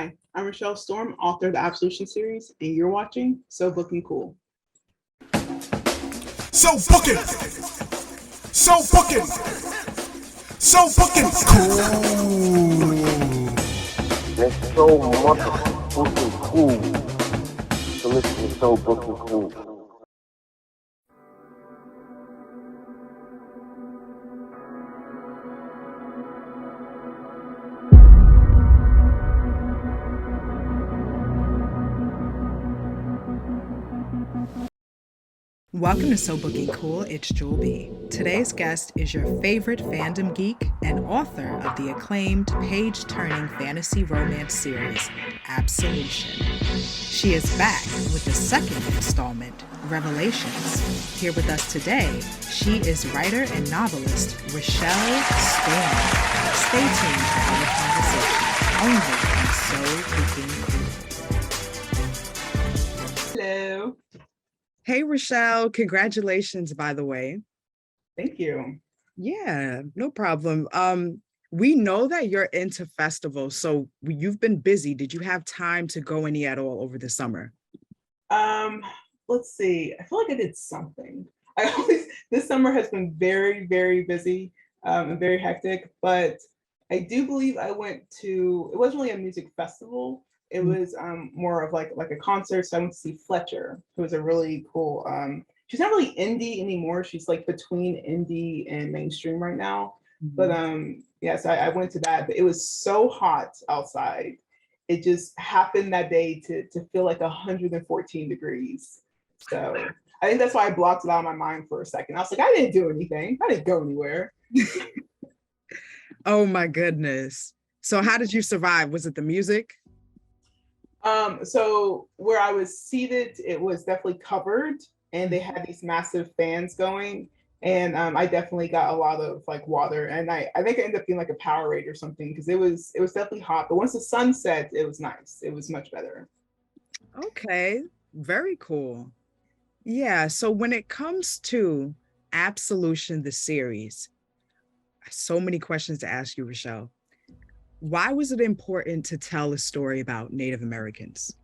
Hi, I'm Rachelle Storm, author of the Absolution series, and you're watching So Booking Cool. So booking, so booking, so booking cool. There's so motherfucking cool to listen to So Booking Cool. Welcome to So Booking Cool, it's Jewel B. Today's guest is your favorite fandom geek and author of the acclaimed page-turning fantasy romance series, Absolution. She is back with the second installment, Revelations. Here with us today, she is writer and novelist Rachelle Storm. Stay tuned for our conversation, only on So Booking Cool. Hello. Hey, Rachelle, congratulations, by the way. Thank you. Yeah, no problem. We know that you're into festivals, so you've been busy. Did you have time to go any at all over the summer? Let's see. I feel like I did something. This summer has been very, very busy and very hectic, but I do believe I went to, it wasn't really a music festival. It was more of like a concert. So I went to see Fletcher, who was a really cool, she's not really indie anymore. She's like between indie and mainstream right now. But yeah, so I went to that, but it was so hot outside. It just happened that day to feel like 114 degrees. So I think that's why I blocked it out of my mind for a second. I was like, I didn't do anything. I didn't go anywhere. Oh my goodness. So how did you survive? Was it the music? So where I was seated, it was definitely covered, and they had these massive fans going, and I definitely got a lot of like water, and I think I ended up being like a Powerade or something because it was definitely hot. But once the sun set, it was nice. It was much better. Okay, very cool. Yeah, so when it comes to Absolution, the series, so many questions to ask you, Rachelle. Why was it important to tell a story about Native Americans?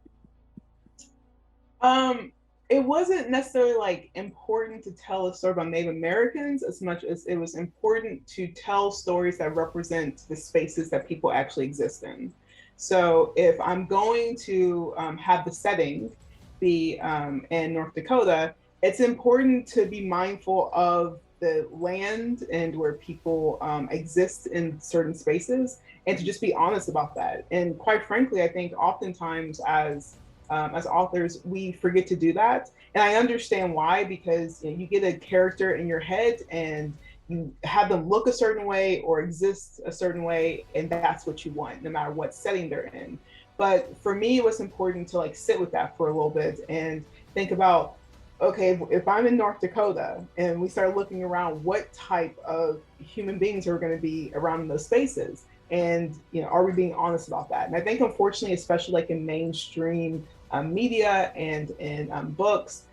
It wasn't necessarily like important to tell a story about Native Americans as much as it was important to tell stories that represent the spaces that people actually exist in. So if I'm going to have the setting be in North Dakota, it's important to be mindful of the land and where people exist in certain spaces, and to just be honest about that. And quite frankly, I think oftentimes as authors, we forget to do that. And I understand why, because you get a character in your head and you have them look a certain way or exist a certain way, and that's what you want, no matter what setting they're in. But for me, it was important to like sit with that for a little bit and think about, okay, if I'm in North Dakota and we start looking around, what type of human beings are going to be around in those spaces? And are we being honest about that? And I think, unfortunately, especially like in mainstream media and in books,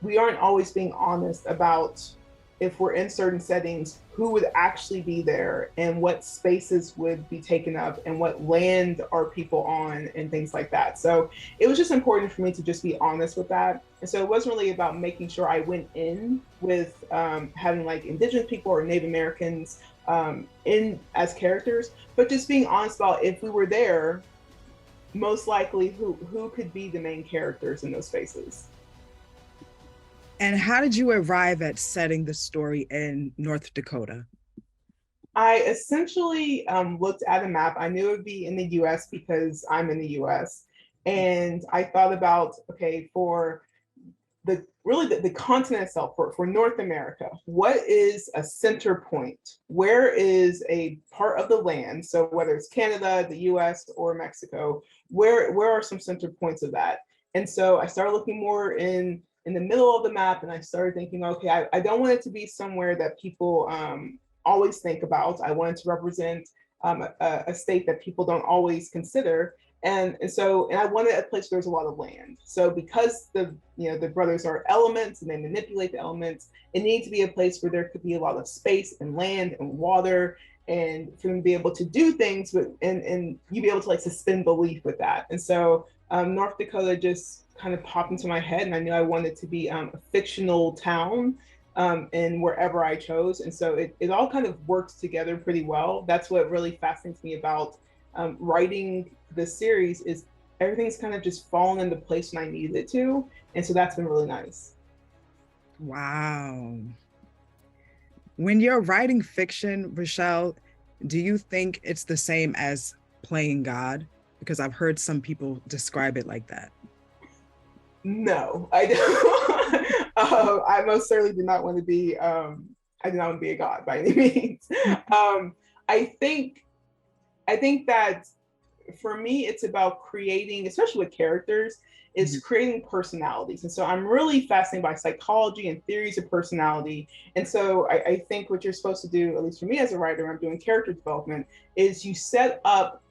we aren't always being honest about, if we're in certain settings, who would actually be there and what spaces would be taken up and what land are people on and things like that. So it was just important for me to just be honest with that. And so it wasn't really about making sure I went in with having like Indigenous people or Native Americans in as characters, but just being honest about, if we were there, most likely who could be the main characters in those spaces. And how did you arrive at setting the story in North Dakota? I essentially looked at a map. I knew it would be in the US because I'm in the US. And I thought about, okay, for the continent itself, for North America, what is a center point? Where is a part of the land? So whether it's Canada, the US, or Mexico, where are some center points of that? And so I started looking more in the middle of the map, and I started thinking, okay, I don't want it to be somewhere that people always think about. I wanted to represent a state that people don't always consider. And I wanted a place where there's a lot of land. So because the brothers are elements and they manipulate the elements, it needs to be a place where there could be a lot of space and land and water and for them to be able to do things with, and you be able to like suspend belief with that. And so North Dakota just kind of popped into my head, and I knew I wanted to be a fictional town in wherever I chose. And so it all kind of works together pretty well. That's what really fascinates me about writing this series, is everything's kind of just fallen into place when I needed it to. And so that's been really nice. Wow. When you're writing fiction, Rachelle, do you think it's the same as playing God? Because I've heard some people describe it like that. No, I don't. I most certainly do not want to be. I do not want to be a god by any means. I think that for me, it's about creating, especially with characters, is creating personalities. And so I'm really fascinated by psychology and theories of personality. And so I think what you're supposed to do, at least for me as a writer, when I'm doing character development, is you set up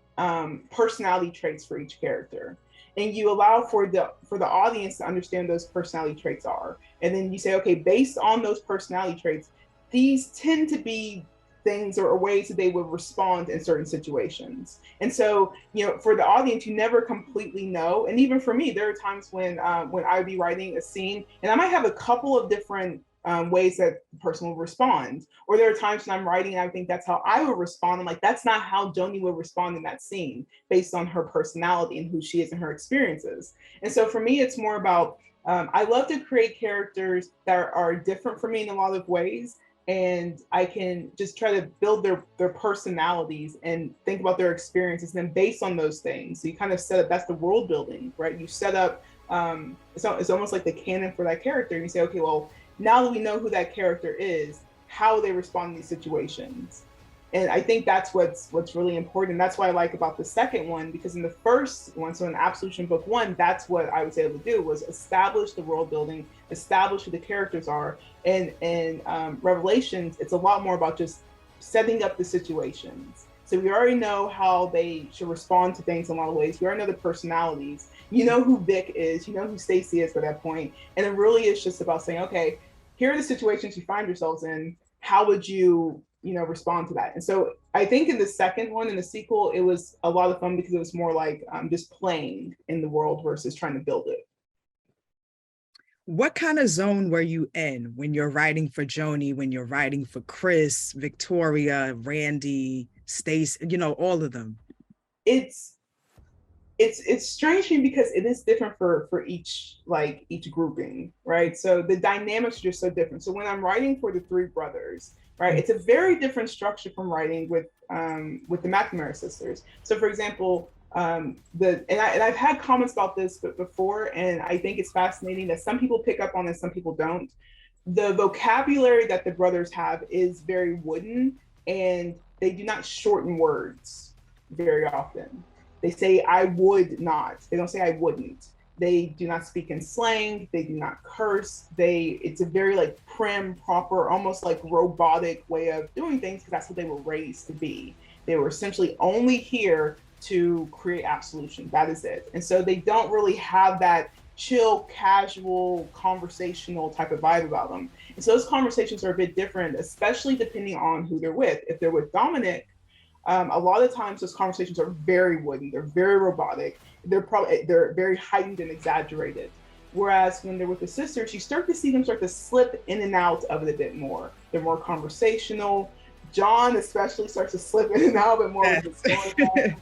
personality traits for each character. And you allow for the audience to understand those personality traits are. And then you say, okay, based on those personality traits, these tend to be things or ways that they would respond in certain situations. And so, for the audience, you never completely know. And even for me, there are times when I would be writing a scene and I might have a couple of different ways that the person will respond. Or there are times when I'm writing and I think that's how I would respond. I'm like, that's not how Jonie would respond in that scene based on her personality and who she is and her experiences. And so for me, it's more about, I love to create characters that are different from me in a lot of ways. And I can just try to build their personalities and think about their experiences. And then based on those things, so you kind of set up, that's the world building, right? You set up, it's almost like the canon for that character. And you say, okay, well, now that we know who that character is, how they respond in these situations. And I think that's what's really important. That's what I like about the second one, because in the first one, so in Absolution book 1, that's what I was able to do, was establish the world building, establish who the characters are. And in Revelations, it's a lot more about just setting up the situations. So we already know how they should respond to things in a lot of ways. We already know the personalities. You know who Vic is, you know who Stacie is at that point. And it really is just about saying, okay, here are the situations you find yourselves in. How would you respond to that? And so I think in the second one, in the sequel, it was a lot of fun because it was more like just playing in the world versus trying to build it. What kind of zone were you in when you're writing for Jonie, when you're writing for Chris, Victoria, Randy, Stacie, all of them? It's strange to me because it is different for each grouping, right? So the dynamics are just so different. So when I'm writing for the three brothers, right, it's a very different structure from writing with the McNamara sisters. So for example, and I've had comments about this before, and I think it's fascinating that some people pick up on this, some people don't. The vocabulary that the brothers have is very wooden, and they do not shorten words very often. They say, I would not. They don't say I wouldn't. They do not speak in slang. They do not curse. It's a very like prim, proper, almost like robotic way of doing things, because that's what they were raised to be. They were essentially only here to create absolution. That is it. And so they don't really have that chill, casual, conversational type of vibe about them. And so those conversations are a bit different, especially depending on who they're with. If they're with Dominic, a lot of times those conversations are very wooden. They're very robotic. They're very heightened and exaggerated. Whereas when they're with the sisters, you start to see them start to slip in and out of it a bit more. They're more conversational. John especially starts to slip in and out a bit more. Yes.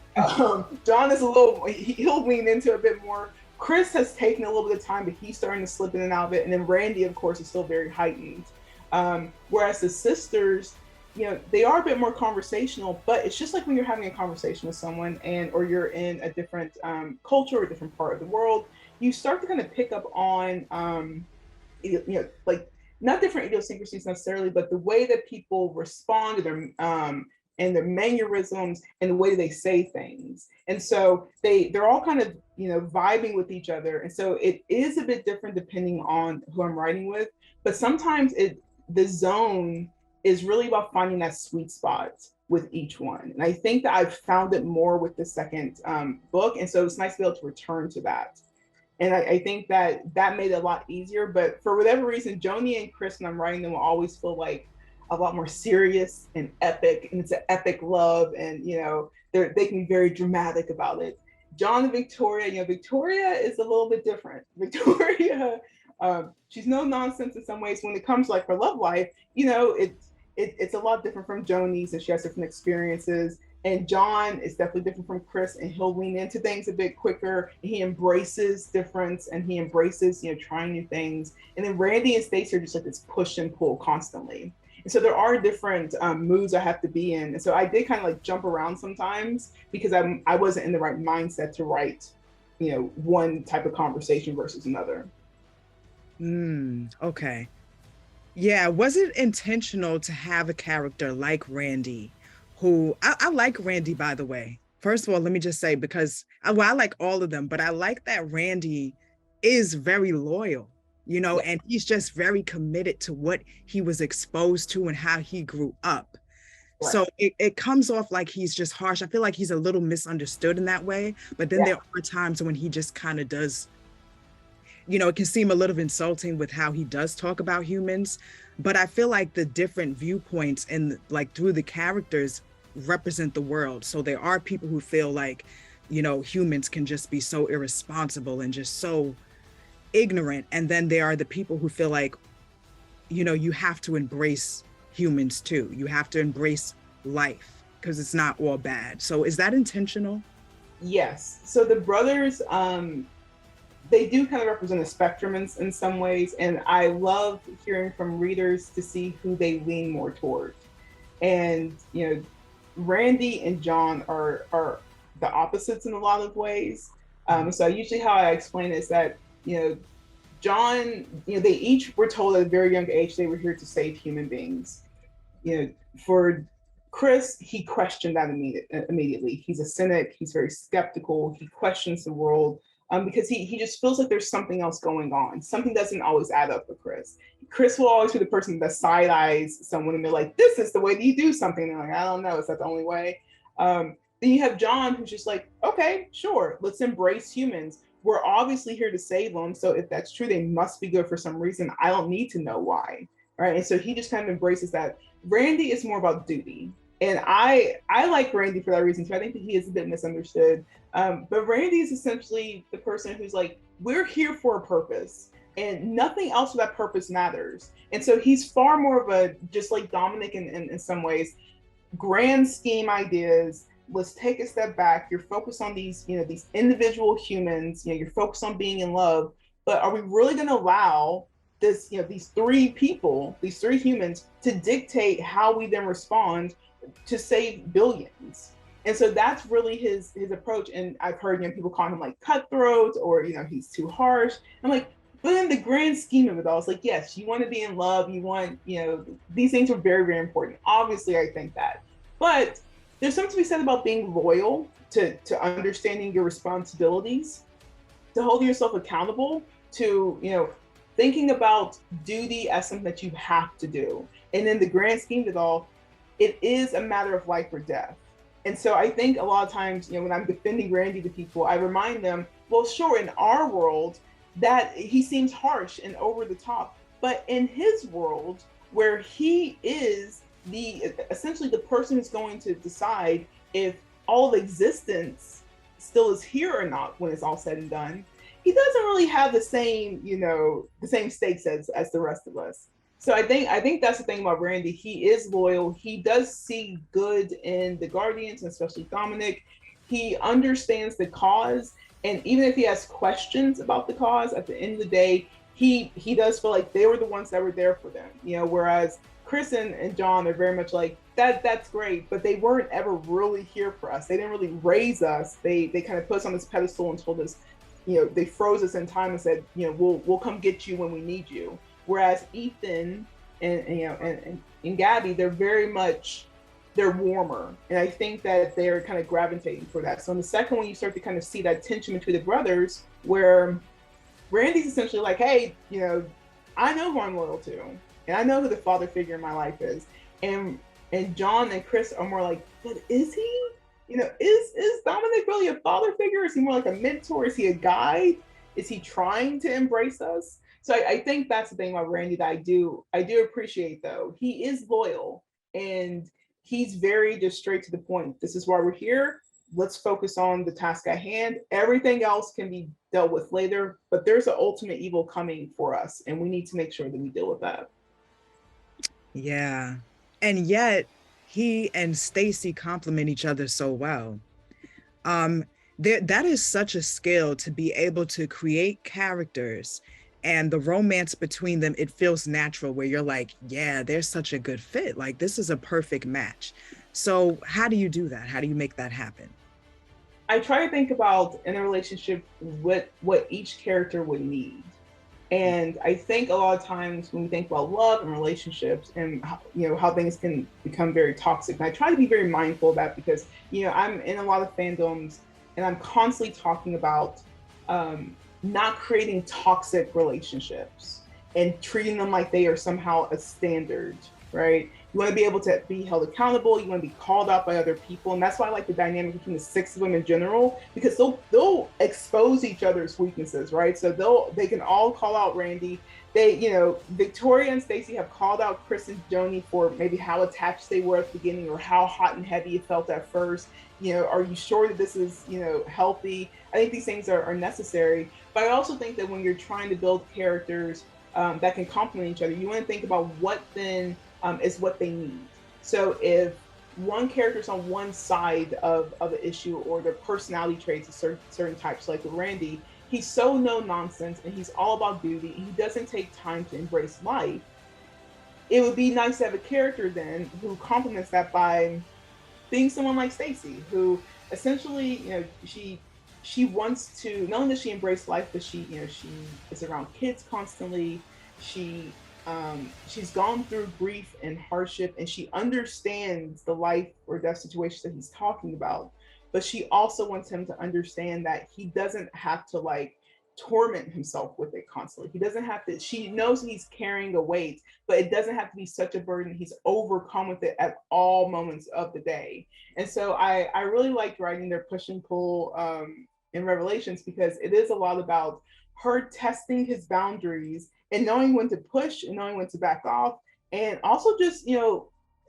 John is he'll lean into a bit more. Chris has taken a little bit of time, but he's starting to slip in and out of it. And then Randy, of course, is still very heightened. Whereas the sisters, they are a bit more conversational, but it's just like when you're having a conversation with someone or you're in a different culture or a different part of the world, you start to kind of pick up on, like not different idiosyncrasies necessarily, but the way that people respond to their and their mannerisms and the way that they say things. And so they're all kind of, vibing with each other. And so it is a bit different depending on who I'm writing with, but sometimes the zone is really about finding that sweet spot with each one. And I think that I've found it more with the second book. And so it's nice to be able to return to that. And I think that made it a lot easier. But for whatever reason, Jonie and Chris, when I'm writing them, will always feel like a lot more serious and epic, and it's an epic love, and they can be very dramatic about it. John and Victoria, Victoria is a little bit different. Victoria, she's no nonsense in some ways when it comes to like her love life. It's a lot different from Jonie's, and she has different experiences. And John is definitely different from Chris, and he'll lean into things a bit quicker. And he embraces difference, and he embraces, trying new things. And then Randy and Stacie are just like this push and pull constantly. And so there are different moods I have to be in. And so I did kind of like jump around sometimes because I wasn't in the right mindset to write, one type of conversation versus another. Okay. Yeah, was it intentional to have a character like Randy, who I like Randy, by the way. First of all, let me just say, because I like all of them, but I like that Randy is very loyal, and he's just very committed to what he was exposed to and how he grew up. Right. So it comes off like he's just harsh. I feel like he's a little misunderstood in that way, but then there are times when he just kind of does, it can seem a little insulting with how he does talk about humans, but I feel like the different viewpoints and like through the characters represent the world. So there are people who feel like, humans can just be so irresponsible and just so ignorant. And then there are the people who feel like, you have to embrace humans too. You have to embrace life because it's not all bad. So is that intentional? Yes. So the brothers, they do kind of represent a spectrum in some ways. And I love hearing from readers to see who they lean more toward. And, Randy and John are the opposites in a lot of ways. So usually how I explain it is that, John, they each were told at a very young age they were here to save human beings. For Chris, he questioned that immediately. He's a cynic. He's very skeptical. He questions the world because he just feels like there's something else going on. Something doesn't always add up for Chris. Chris will always be the person that side eyes someone and they're like, this is the way that you do something. And they're like, I don't know. Is that the only way? Then you have John, who's just like, okay, sure. Let's embrace humans. We're obviously here to save them. So if that's true, they must be good for some reason. I don't need to know why. Right. And so he just kind of embraces that. Randy is more about duty. And I like Randy for that reason too. I think that he is a bit misunderstood. But Randy is essentially the person who's like, we're here for a purpose and nothing else for that purpose matters. And so he's far more of a, just like Dominic in some ways, grand scheme ideas. Let's take a step back. You're focused on these, these individual humans, you're focused on being in love, but are we really going to allow this, these three people, these three humans to dictate how we then respond to save billions? And so that's really his approach. And I've heard people call him like cutthroat or he's too harsh. I'm like, but in the grand scheme of it all, it's like, yes, you want to be in love, you want, these things are very, very important. Obviously, I think that. But there's something to be said about being loyal to understanding your responsibilities, to holding yourself accountable, to thinking about duty as something that you have to do. And in the grand scheme of it all, it is a matter of life or death. And so I think a lot of times, when I'm defending Randy to people, I remind them, well, sure, in our world, that he seems harsh and over the top, but in his world, where he is essentially the person who's going to decide if all of existence still is here or not when it's all said and done, he doesn't really have the same, the same stakes as the rest of us. So I think that's the thing about Randy. He is loyal. He does see good in the Guardians, and especially Dominic. He understands the cause. And even if he has questions about the cause, at the end of the day, he does feel like they were the ones that were there for them. Whereas Chris and John are very much like, that's great, but they weren't ever really here for us. They didn't really raise us. They kind of put us on this pedestal and told us, they froze us in time and said, we'll come get you when we need you. Whereas Ethan and Gabby, they're very much, they're warmer. And I think that they're kind of gravitating for that. So in the second one, you start to kind of see that tension between the brothers where Randy's essentially like, hey, I know who I'm loyal to. And I know who the father figure in my life is. And John and Chris are more like, but is he? Is Dominic really a father figure? Is he more like a mentor? Is he a guide? Is he trying to embrace us? So I think that's the thing about Randy that I do appreciate though. He is loyal and he's very just straight to the point. This is why we're here. Let's focus on the task at hand. Everything else can be dealt with later, but there's an ultimate evil coming for us, and we need to make sure that we deal with that. Yeah. And yet he and Stacie complement each other so well. That is such a skill to be able to create characters and the romance between them. It feels natural where you're like, yeah, there's such a good fit. Like, this is a perfect match. So how do you do that? How do you make that happen? I try to think about in a relationship what each character would need. And I think a lot of times when we think about love and relationships and how things can become very toxic, and I try to be very mindful of that because I'm in a lot of fandoms and I'm constantly talking about not creating toxic relationships and treating them like they are somehow a standard, right? You want to be able to be held accountable. You want to be called out by other people. And that's why I like the dynamic between the six of them in general, because they'll expose each other's weaknesses, right? So they can all call out Randy. Victoria and Stacie have called out Chris and Jonie for maybe how attached they were at the beginning or how hot and heavy it felt at first. Are you sure that this is, healthy? I think these things are necessary. But I also think that when you're trying to build characters that can complement each other, you want to think about what then is what they need. So if one character's on one side of an issue or their personality traits of certain types, like with Randy, he's so no nonsense and he's all about duty. He doesn't take time to embrace life. It would be nice to have a character then who complements that by being someone like Stacie, who essentially, she wants to, not only does she embrace life, but she is around kids constantly. She's gone through grief and hardship, and she understands the life or death situations that he's talking about. But she also wants him to understand that he doesn't have to torment himself with it constantly. He doesn't have to, she knows he's carrying a weight, but it doesn't have to be such a burden. He's overcome with it at all moments of the day. And so I really liked writing their push and pull in Revelations, because it is a lot about her testing his boundaries and knowing when to push and knowing when to back off, and also just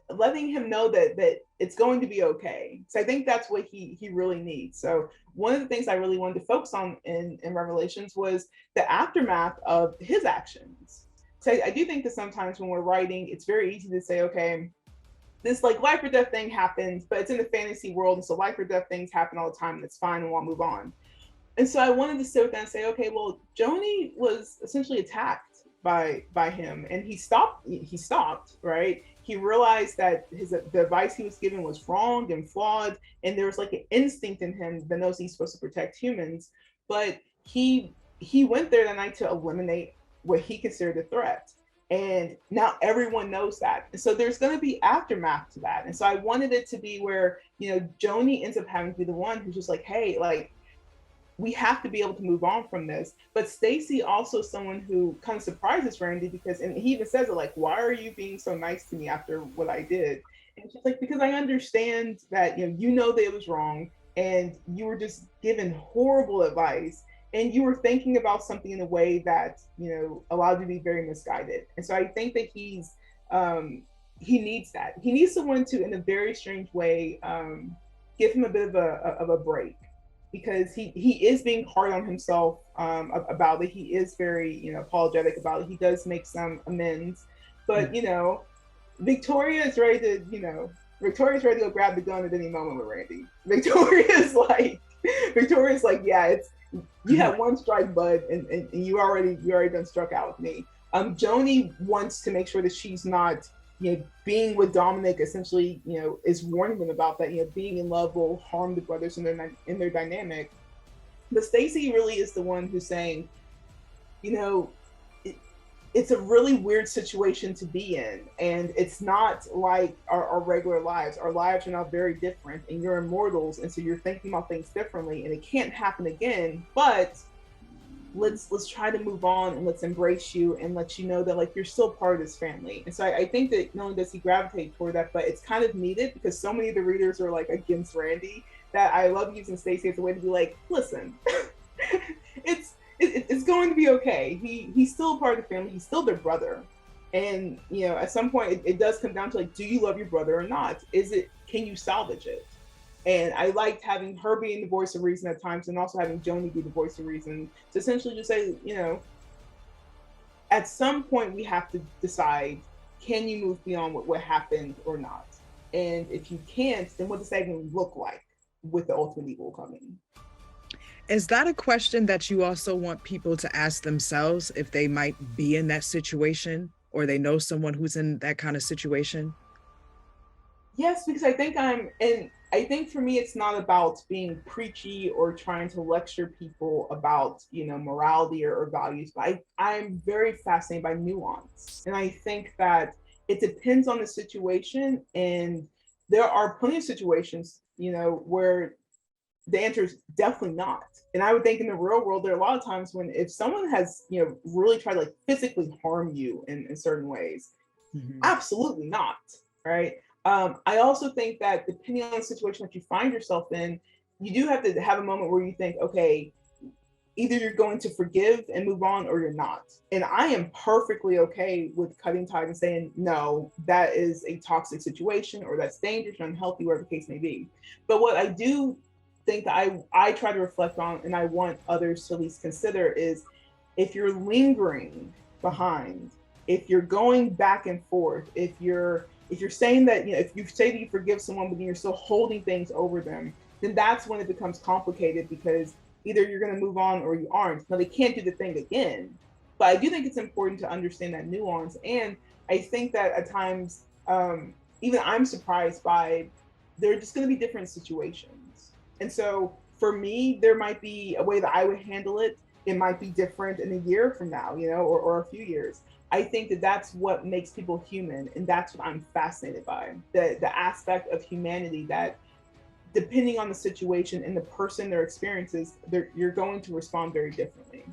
letting him know that it's going to be okay. So I think that's what he really needs. So one of the things I really wanted to focus on in Revelations was the aftermath of his actions. So I do think that sometimes when we're writing, it's very easy to say, okay, this life or death thing happens, but it's in the fantasy world, and so life or death things happen all the time, and it's fine, and we'll move on. And so I wanted to sit with that and say, okay, well, Jonie was essentially attacked by him, and he stopped, right? He realized that the advice he was given was wrong and flawed, and there was an instinct in him that knows he's supposed to protect humans, but he went there that night to eliminate what he considered a threat. And now everyone knows that. And so there's going to be aftermath to that. And so I wanted it to be where, Jonie ends up having to be the one who's just like, hey, we have to be able to move on from this. But Stacie also someone who kind of surprises Randy, and he even says it, why are you being so nice to me after what I did? And she's like, because I understand that, that it was wrong, and you were just given horrible advice, and you were thinking about something in a way that, allowed you to be very misguided. And so I think that he needs that. He needs someone to, in a very strange way, give him a bit of a break, because he is being hard on himself about it. He is very, apologetic about it. He does make some amends, but Victoria's ready to go grab the gun at any moment with Randy. Victoria's like, yeah, it's, you had one strike, bud, and you already done struck out with me. Jonie wants to make sure that she's not, being with Dominic, essentially, is warning them about that, being in love will harm the brothers in their dynamic. But Stacie really is the one who's saying, it's a really weird situation to be in, and it's not like our regular lives. Our lives are now very different, and you're immortals, and so you're thinking about things differently, and it can't happen again, but let's try to move on, and let's embrace you, and let you know that you're still part of this family. And so I think that not only does he gravitate toward that, but it's kind of needed, because so many of the readers are against Randy, that I love using Stacie as a way to be listen, it's going going to be okay. He's still a part of the family. He's still their brother. And, you know, at some point it does come down to like, do you love your brother or not? Can you salvage it? And I liked having her being the voice of reason at times, and also having Jonie be the voice of reason to essentially just say, you know, at some point we have to decide, can you move beyond what happened or not? And if you can't, then what does that even look like with the ultimate evil coming? Is that a question that you also want people to ask themselves if they might be in that situation, or they know someone who's in that kind of situation? Yes, because I think for me, it's not about being preachy or trying to lecture people about, you know, morality or values, but I'm very fascinated by nuance. And I think that it depends on the situation. And there are plenty of situations, you know, where the answer is definitely not. And I would think in the real world, there are a lot of times when if someone has, you know, really tried to like physically harm you in certain ways, absolutely not, right? I also think that depending on the situation that you find yourself in, you do have to have a moment where you think, okay, either you're going to forgive and move on or you're not. And I am perfectly okay with cutting ties and saying, no, that is a toxic situation, or that's dangerous or unhealthy, whatever the case may be. But what I do think that I try to reflect on, and I want others to at least consider, is if you're lingering behind, if you're going back and forth, if you're saying that, you know, if you say that you forgive someone but then you're still holding things over them, then that's when it becomes complicated, because either you're going to move on or you aren't. Now, they can't do the thing again, but I do think it's important to understand that nuance. And I think that at times, even I'm surprised by, there are just going to be different situations. And so for me, there might be a way that I would handle it. It might be different in a year from now, you know, or a few years. I think that that's what makes people human. And that's what I'm fascinated by, the aspect of humanity that, depending on the situation and the person, their experiences, you're going to respond very differently.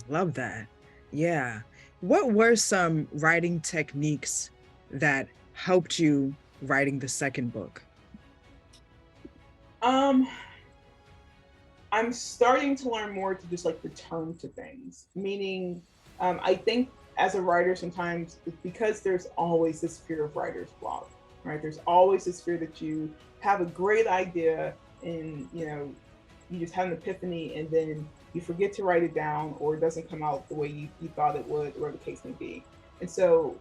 Love that. Yeah. What were some writing techniques that helped you writing the second book? I'm starting to learn more to just like return to things. Meaning, I think as a writer, sometimes because there's always this fear of writer's block, right? There's always this fear that you have a great idea and, you know, you just have an epiphany and then you forget to write it down, or it doesn't come out the way you thought it would, or the case may be. And so,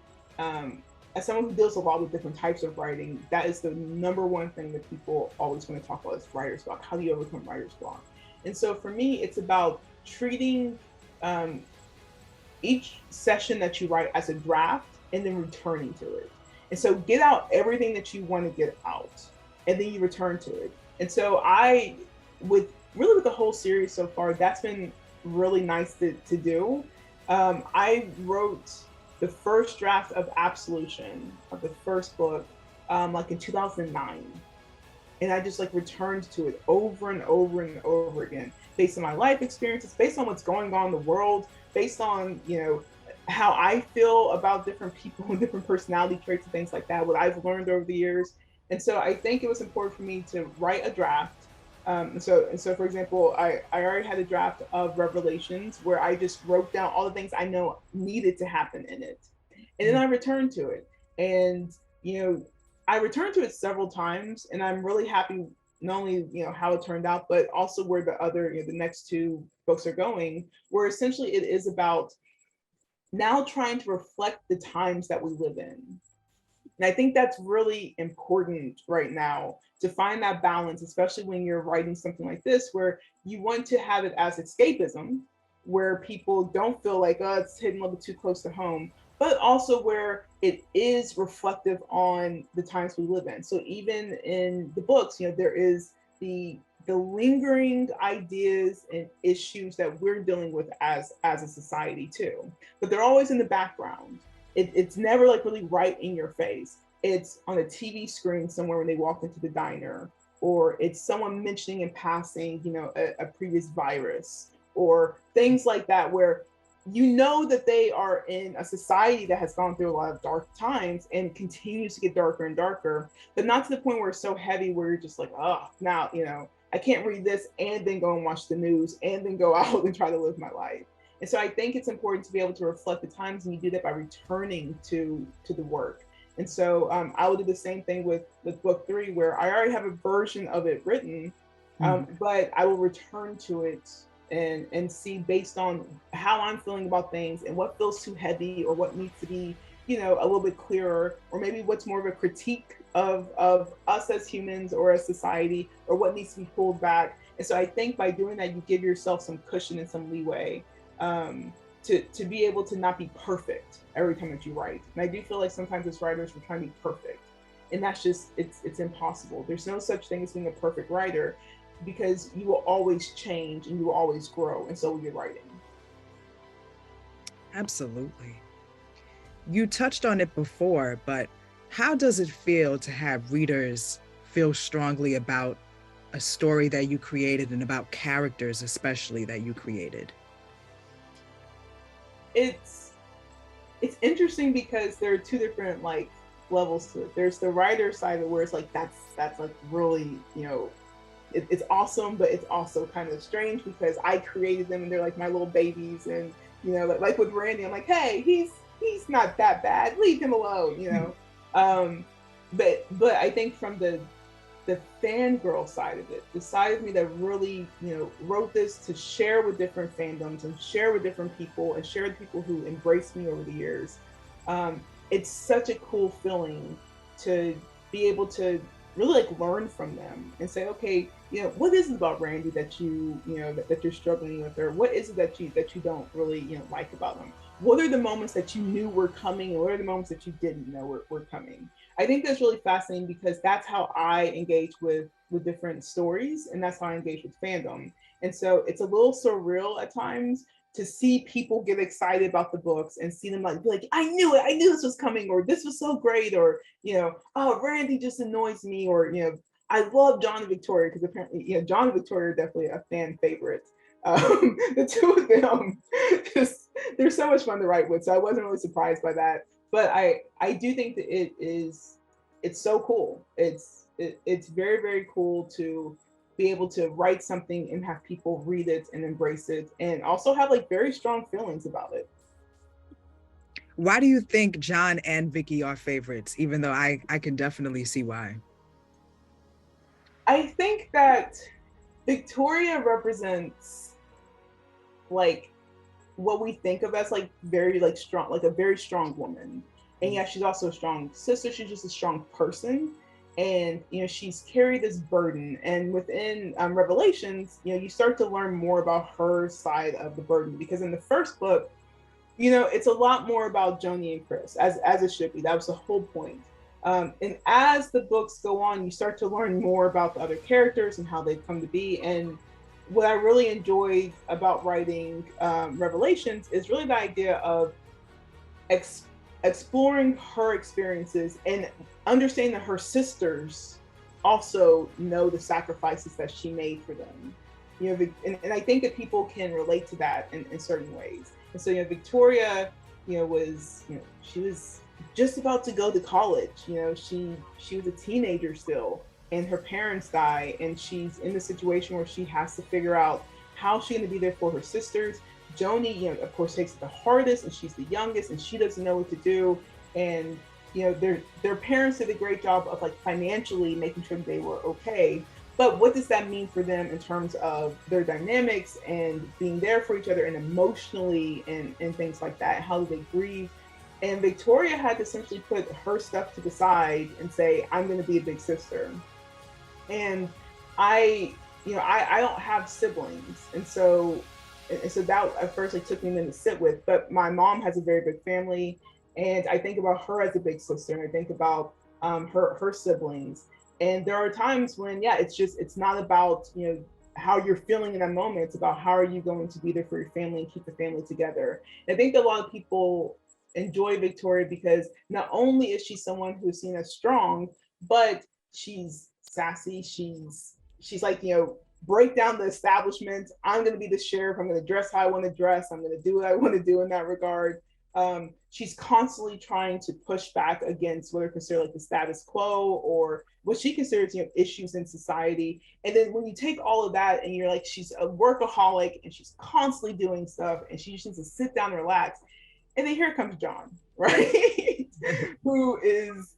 as someone who deals a lot with different types of writing, that is the number one thing that people always want to talk about, is writer's block. How do you overcome writer's block? And so for me, it's about treating each session that you write as a draft and then returning to it. And so get out everything that you want to get out, and then you return to it. And so with the whole series so far, that's been really nice to do. I wrote the first draft of Absolution, of the first book, like in 2009. And I just like returned to it over and over and over again, based on my life experiences, based on what's going on in the world, based on, you know, how I feel about different people and different personality traits and things like that, what I've learned over the years. And so I think it was important for me to write a draft. And so for example, I already had a draft of Revelations where I just wrote down all the things I know needed to happen in it. And then I returned to it. And, you know, I returned to it several times, and I'm really happy not only, you know, how it turned out, but also where the other, you know, the next two books are going, where essentially it is about now trying to reflect the times that we live in. And I think that's really important right now, to find that balance, especially when you're writing something like this, where you want to have it as escapism, where people don't feel like, oh, it's hitting a little bit too close to home, but also where it is reflective on the times we live in. So even in the books, you know, there is the lingering ideas and issues that we're dealing with as a society too, but they're always in the background. It's never like really right in your face. It's on a TV screen somewhere when they walk into the diner, or it's someone mentioning in passing, you know, a previous virus, or things like that, where you know that they are in a society that has gone through a lot of dark times and continues to get darker and darker, but not to the point where it's so heavy where you're just like, oh, now, you know, I can't read this and then go and watch the news and then go out and try to live my life. And so I think it's important to be able to reflect the times, and you do that by returning to the work. And so I will do the same thing with book 3, where I already have a version of it written, but I will return to it and see based on how I'm feeling about things and what feels too heavy or what needs to be, a little bit clearer, or maybe what's more of a critique of us as humans or as society, or what needs to be pulled back. And so I think by doing that, you give yourself some cushion and some leeway to be able to not be perfect every time that you write. And I do feel like sometimes as writers, we're trying to be perfect. And that's just, it's impossible. There's no such thing as being a perfect writer, because you will always change and you will always grow. And so will your writing. Absolutely. You touched on it before, but how does it feel to have readers feel strongly about a story that you created and about characters, especially that you created? It's interesting because there are two different like levels to it. There's the writer side of it, where it's like that's like really, it's awesome, but it's also kind of strange because I created them and they're like my little babies. And like with Randy, I'm like, hey, he's not that bad, leave him alone. But I think from the fangirl side of it, the side of me that really wrote this to share with different fandoms and share with different people and share with people who embraced me over the years, it's such a cool feeling to be able to really like learn from them and say, okay, what is it about Randy that that you're struggling with, or what is it that you don't really like about him? What are the moments that you knew were coming, and what are the moments that you didn't know were coming? I think that's really fascinating because that's how I engage with different stories, and that's how I engage with fandom. And so it's a little surreal at times to see people get excited about the books and see them be like, I knew this was coming, or this was so great, or oh, Randy just annoys me, or I love John and Victoria, because apparently John and Victoria are definitely a fan favorite. The two of them, just they're so much fun to write with, so I wasn't really surprised by that. But I do think that it's so cool. It's very, very cool to be able to write something and have people read it and embrace it, and also have like very strong feelings about it. Why do you think John and Vicky are favorites, even though I can definitely see why? I think that Victoria represents like what we think of as like very like strong, like a very strong woman. And yeah, she's also a strong sister. She's just a strong person. And she's carried this burden. And within Revelations, you start to learn more about her side of the burden, because in the first book, it's a lot more about Jonie and Chris, as it should be. That was the whole point. And as the books go on, you start to learn more about the other characters and how they've come to be. And what I really enjoyed about writing Revelations is really the idea of exploring her experiences and understanding that her sisters also know the sacrifices that she made for them. And I think that people can relate to that in certain ways. And so, Victoria, she was just about to go to college. She was a teenager still, and her parents die, and she's in the situation where she has to figure out how she's going to be there for her sisters. Jonie, of course, takes it the hardest, and she's the youngest, and she doesn't know what to do. And their parents did a great job of like financially making sure they were okay. But what does that mean for them in terms of their dynamics and being there for each other and emotionally and things like that? How do they grieve? And Victoria had to essentially put her stuff to the side and say, I'm going to be a big sister. And I don't have siblings. And so that at first it took me a minute to sit with, but my mom has a very big family. And I think about her as a big sister, and I think about her siblings. And there are times when, it's not about, how you're feeling in that moment. It's about how are you going to be there for your family and keep the family together. And I think a lot of people enjoy Victoria because not only is she someone who's seen as strong, but she's sassy. She's like, break down the establishment. I'm going to be the sheriff. I'm going to dress how I want to dress. I'm going to do what I want to do in that regard. She's constantly trying to push back against what are considered like the status quo, or what she considers, issues in society. And then when you take all of that and you're like, she's a workaholic and she's constantly doing stuff and she just needs to sit down and relax. And then here comes John, right? Who is,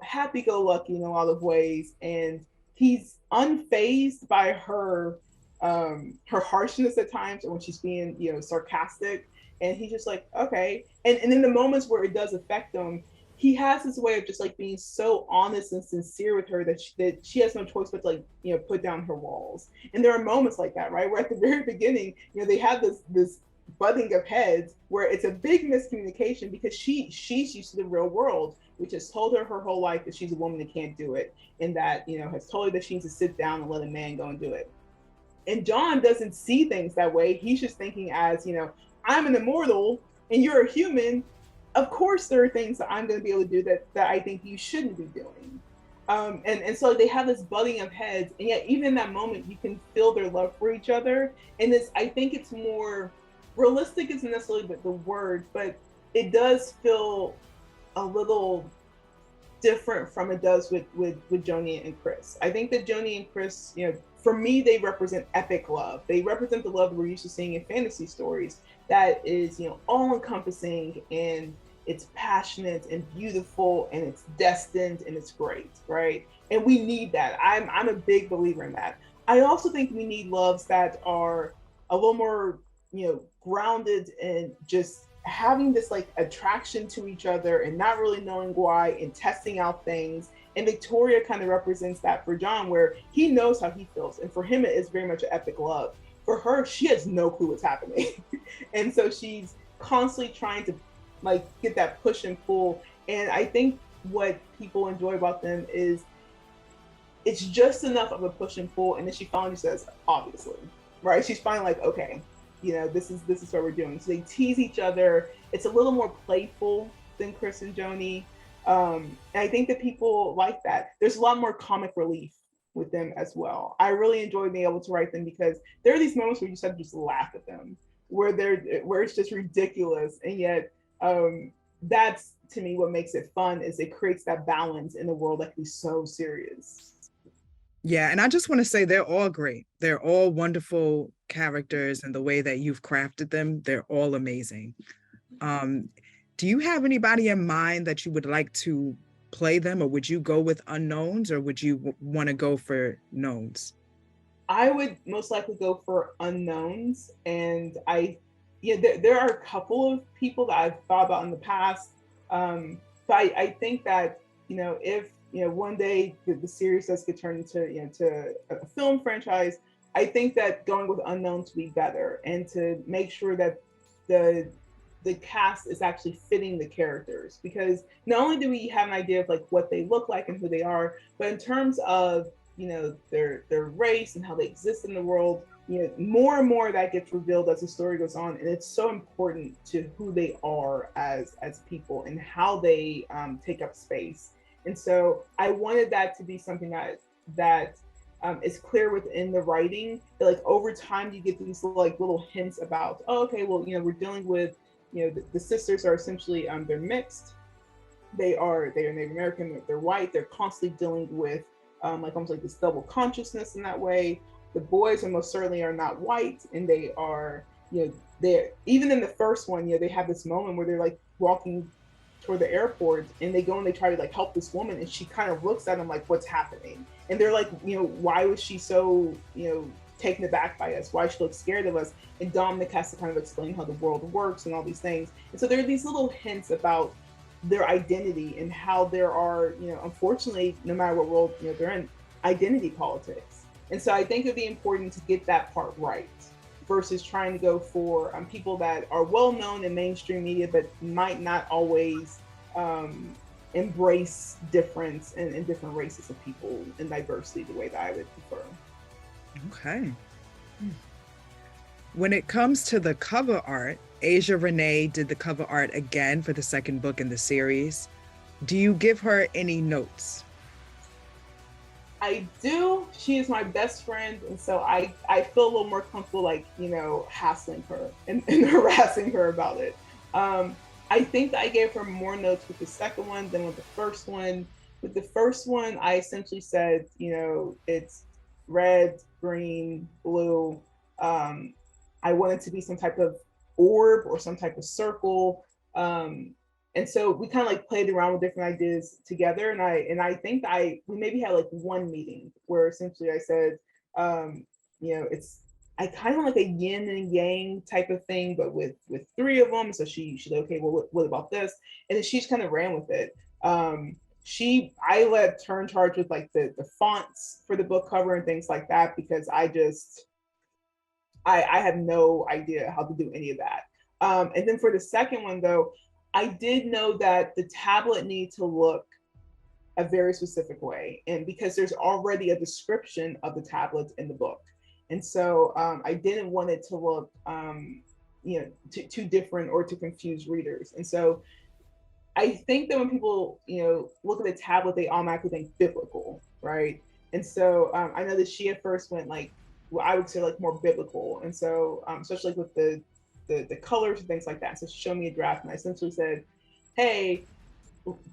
happy-go-lucky in a lot of ways. And he's unfazed by her harshness at times, or when she's being, sarcastic. And he's just like, okay. And in the moments where it does affect him, he has this way of just like being so honest and sincere with her that she has no choice but to put down her walls. And there are moments like that, right? Where at the very beginning, they have this butting of heads where it's a big miscommunication because she's used to the real world, which has told her whole life that she's a woman that can't do it. And that, has told her that she needs to sit down and let a man go and do it. And John doesn't see things that way. He's just thinking as, I'm an immortal and you're a human. Of course, there are things that I'm going to be able to do that I think you shouldn't be doing. And so they have this butting of heads, and yet even in that moment, you can feel their love for each other. And I think it's more realistic isn't necessarily the word, but it does feel a little different from it does with Jonie and Chris. I think that Jonie and Chris, for me, they represent epic love. They represent the love we're used to seeing in fantasy stories that is, all-encompassing, and it's passionate and beautiful and it's destined and it's great, right? And we need that. I'm a big believer in that. I also think we need loves that are a little more, grounded and just having this like attraction to each other and not really knowing why and testing out things. And Victoria kind of represents that for John, where he knows how he feels. And for him, it is very much an epic love. For her, she has no clue what's happening. And so she's constantly trying to like get that push and pull. And I think what people enjoy about them is it's just enough of a push and pull. And then she finally says, obviously, right? She's finally like, okay, this is what we're doing. So they tease each other. It's a little more playful than Chris and Jonie. And I think that people like that. There's a lot more comic relief with them as well. I really enjoy being able to write them because there are these moments where you just have to just laugh at them, where it's just ridiculous. And yet that's, to me, what makes it fun is it creates that balance in a world that can be so serious. Yeah, and I just want to say they're all great. They're all wonderful characters, and the way that you've crafted them, they're all amazing. Do you have anybody in mind that you would like to play them, or would you go with unknowns, or would you want to go for knowns? I would most likely go for unknowns, and there are a couple of people that I've thought about in the past, but I think that if one day the series does get turned into a film franchise, I think that going with unknowns would be better, and to make sure that the cast is actually fitting the characters, because not only do we have an idea of like what they look like and who they are, but in terms of their race and how they exist in the world, more and more that gets revealed as the story goes on. And it's so important to who they are as people and how they take up space. And so I wanted that to be something that is clear within the writing, that like over time you get these like little hints about, oh, okay, well, we're dealing with the sisters are essentially they're mixed, they are Native American, they're white, they're constantly dealing with like almost like this double consciousness in that way. The boys are most certainly are not white, and they are they're even in the first one, they have this moment where they're like walking toward the airport, and they go and they try to like help this woman, and she kind of looks at them like, what's happening? And they're like, why was she so taken aback by us? Why she looks scared of us? And Dominic has to kind of explain how the world works and all these things. And so there are these little hints about their identity and how there are, unfortunately, no matter what world they're in, identity politics. And so I think it'd be important to get that part right, versus trying to go for people that are well known in mainstream media but might not always embrace difference and different races of people and diversity the way that I would prefer. Okay. When it comes to the cover art, Asia Renee did the cover art again for the second book in the series. Do you give her any notes? I do. She is my best friend, and so I feel a little more comfortable, like, hassling her and harassing her about it. I think that I gave her more notes with the second one than with the first one, with the first one, I essentially said, it's red, green, blue. I wanted to be some type of orb or some type of circle. And so we kind of like played around with different ideas together. And I think we maybe had like one meeting where essentially I said, it's I kind of like a yin and yang type of thing, but with three of them. So she's like, okay, well, what about this? And then she's kind of ran with it. I let her in charge with like the fonts for the book cover and things like that, because I have no idea how to do any of that. And then for the second one though, I did know that the tablet needed to look a very specific way, and because there's already a description of the tablets in the book. And so I didn't want it to look, too different or to confuse readers. And so I think that when people, look at the tablet, they automatically think biblical, right? And so I know that she at first went like, well, I would say like more biblical. And so, especially like with the colors and things like that. So she showed me a draft, and I essentially said, hey,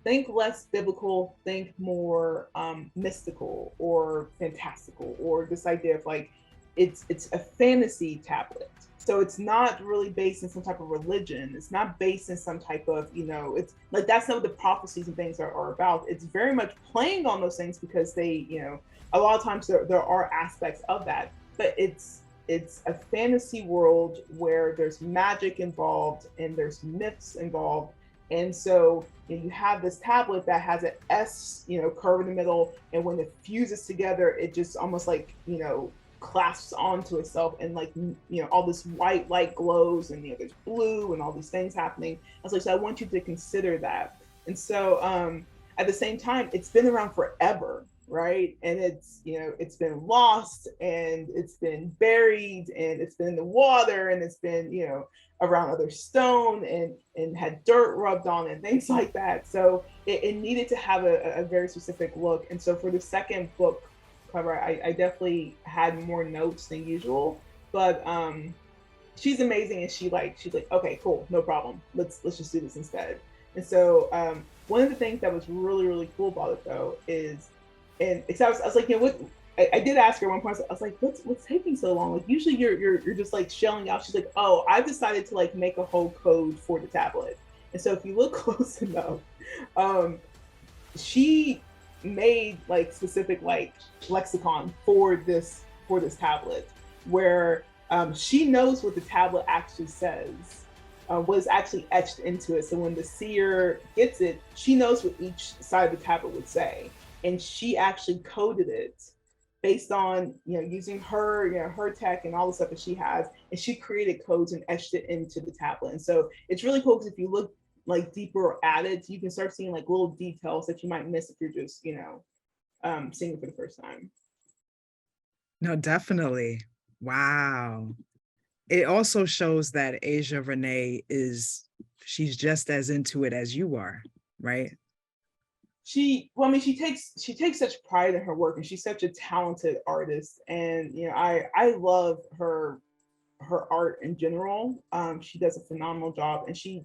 think less biblical, think more mystical or fantastical, or this idea of like, it's a fantasy tablet. So it's not really based in some type of religion. It's not based in some type of, it's like, that's not what the prophecies and things are about. It's very much playing on those things because they, a lot of times there are aspects of that, but it's a fantasy world where there's magic involved and there's myths involved. And so you have this tablet that has an S, curve in the middle, and when it fuses together, it just almost like, clasps onto itself, and like, all this white light glows, and there's blue and all these things happening. I was like, so I want you to consider that. And so at the same time, it's been around forever, right? And it's been lost, and it's been buried, and it's been in the water, and it's been, around other stone, and had dirt rubbed on it, and things like that. So it needed to have a very specific look. And so for the second book cover, I definitely had more notes than usual, but she's amazing, and she's like, okay, cool, no problem. Let's just do this instead. And so one of the things that was really, really cool about it though is, and I was like, what, I did ask her at one point, I was like, what's taking so long? Like usually you're just like shelling out. She's like, oh, I've decided to like make a whole code for the tablet. And so if you look close enough, she made like specific like lexicon for this tablet, where she knows what the tablet actually says, was actually etched into it. So when the seer gets it, she knows what each side of the tablet would say, and she actually coded it based on using her her tech and all the stuff that she has, and she created codes and etched it into the tablet. And so it's really cool, because if you look like deeper at it, you can start seeing like little details that you might miss if you're just seeing it for the first time. No, definitely. Wow. It also shows that Asia Renee she's just as into it as you are, right? She takes such pride in her work, and she's such a talented artist. And I love her art in general. She does a phenomenal job, and she,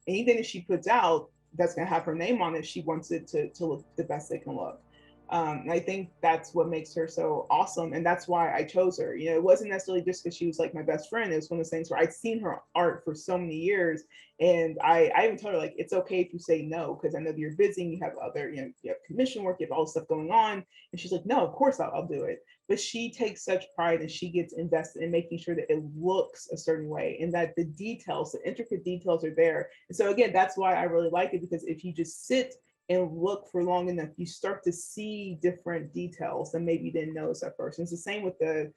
anything that she puts out that's gonna have her name on it, she wants it to look the best it can look. And I think that's what makes her so awesome, and that's why I chose her. It wasn't necessarily just because she was like my best friend. It was one of those things where I'd seen her art for so many years, and I even told her like, it's okay if you say no, because I know that you're busy, and you have other, you have commission work, you have all this stuff going on. And she's like, no, of course I'll do it. But she takes such pride, and she gets invested in making sure that it looks a certain way, and that the details, the intricate details are there. And so again, that's why I really like it, because if you just sit and look for long enough, you start to see different details that maybe you didn't notice at first. And it's the same with the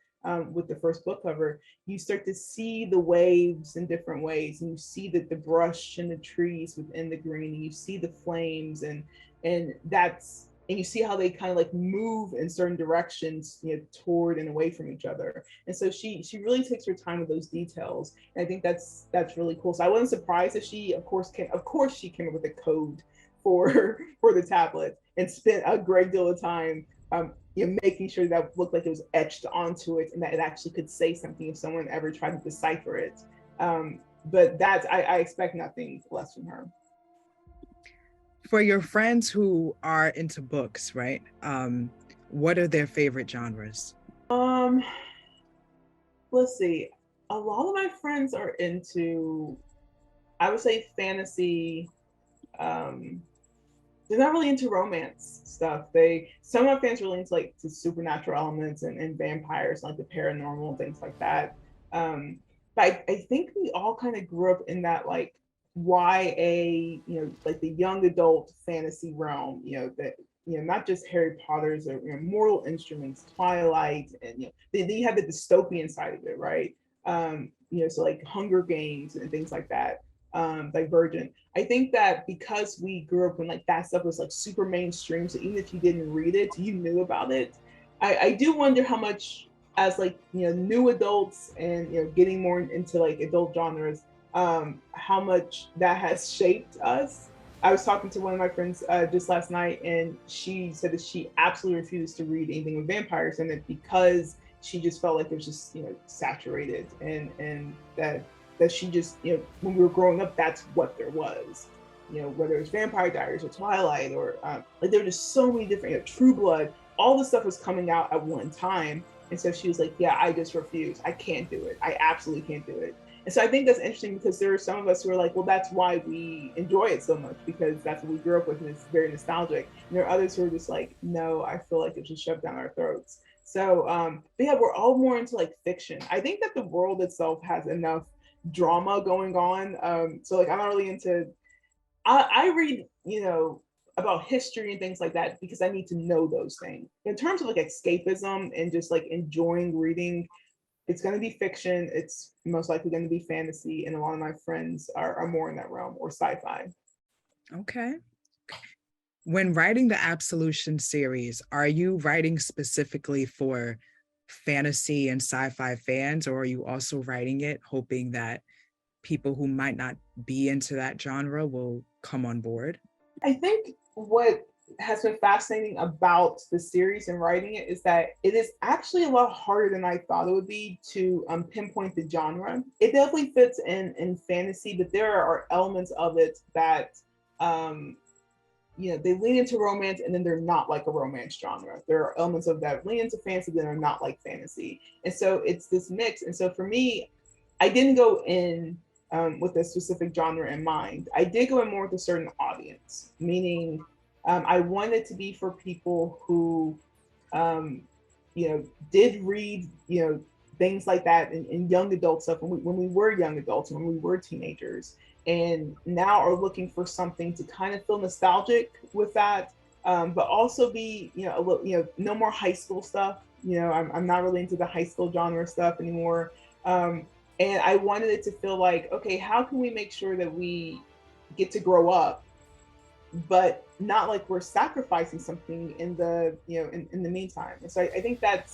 first book cover. You start to see the waves in different ways, and you see the brush and the trees within the green, and you see the flames, and you see how they kind of like move in certain directions, toward and away from each other. And so she really takes her time with those details, and I think that's really cool. So I wasn't surprised that she, of course, came up with a code for the tablet, and spent a great deal of time making sure that looked like it was etched onto it, and that it actually could say something if someone ever tried to decipher it. But I expect nothing less from her. For your friends who are into books, right? What are their favorite genres? Um, let's see. A lot of my friends are into, I would say, fantasy. Um, they're not really into romance stuff. Some of my fans are really into like the supernatural elements and vampires, like the paranormal and things like that. Um, but I think we all kind of grew up in that like YA, like the young adult fantasy realm. That not just Harry Potter's or Mortal Instruments, Twilight, and then you have the dystopian side of it, right? So like Hunger Games and things like that. Divergent. I think that because we grew up when like that stuff was like super mainstream, so even if you didn't read it, you knew about it. I do wonder how much as like new adults and getting more into like adult genres, how much that has shaped us. I was talking to one of my friends just last night, and she said that she absolutely refused to read anything with vampires in it because she just felt like it was just saturated, and that she just when we were growing up, that's what there was. Whether it's Vampire Diaries or Twilight or like there were just so many different True Blood. All the stuff was coming out at one time, and so she was like, "Yeah, I just refuse. I can't do it. I absolutely can't do it." And so I think that's interesting because there are some of us who are like, "Well, that's why we enjoy it so much because that's what we grew up with and it's very nostalgic." And there are others who are just like, "No, I feel like it's just shoved down our throats." So, but yeah, we're all more into like fiction. I think that the world itself has enough drama going on. So like I'm not really into I read, about history and things like that because I need to know those things. In terms of like escapism and just like enjoying reading, it's gonna be fiction, it's most likely gonna be fantasy, and a lot of my friends are more in that realm or sci-fi. Okay. When writing the Absolution series, are you writing specifically for fantasy and sci-fi fans, or are you also writing it hoping that people who might not be into that genre will come on board? I think what has been fascinating about the series and writing it is that it is actually a lot harder than I thought it would be to pinpoint the genre. It definitely fits in fantasy, but there are elements of it that they lean into romance and then they're not like a romance genre. There are elements of that lean into fantasy that are not like fantasy. And so it's this mix. And so for me, I didn't go in with a specific genre in mind. I did go in more with a certain audience, meaning I wanted to be for people who, um, did read, things like that in young adult stuff when we were young adults, when we were teenagers, and now are looking for something to kind of feel nostalgic with that, but also be, a little, no more high school stuff. I'm not really into the high school genre stuff anymore. And I wanted it to feel like, okay, how can we make sure that we get to grow up, but not like we're sacrificing something in the, in the meantime. And so I think that